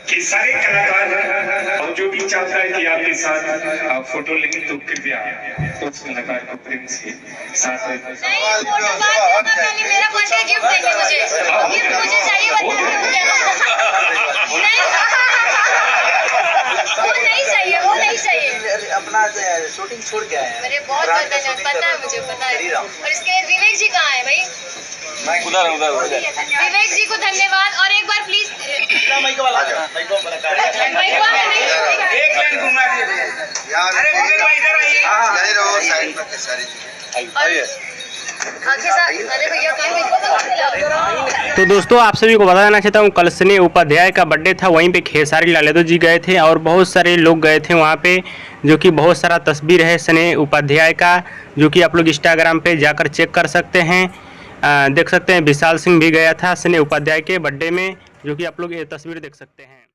कि सारे कलाकार और जो भी चाहता है कि आपके साथ फोटो लेंगे तो कृपया उस कलाकार को प्रेम से साथ नहीं, फोटो बाद में होगा, पहले मेरा बर्थडे गिफ्ट देंगे मुझे। गिफ्ट मुझे चाहिए, बता वो नहीं चाहिए, वो नहीं चाहिए। अपना शूटिंग छोड़ के आए हैं। मेरे बहुत पता है, मुझे पता है। और इसके विवेक जी कहाँ है भाई? उधर विवेक जी को धन्यवाद। और एक बार प्लीज माइक वाला एक लाइन घुमा दिए यार। अरे विवेक भाई इधर आइए। यही रहो साइड में सारी आइए। तो दोस्तों आप सभी को बताना चाहता हूँ, कल सनी उपाध्याय का बर्थडे था, वहीं पे खेसारी लाल यादव जी गए थे और बहुत सारे लोग गए थे वहाँ पे, जो कि बहुत सारा तस्वीर है सनी उपाध्याय का, जो कि आप लोग इंस्टाग्राम पे जाकर चेक कर सकते हैं। देख सकते हैं विशाल सिंह भी गया था सनी उपाध्याय के बर्थडे में, जो कि आप लोग ये तस्वीर देख सकते हैं।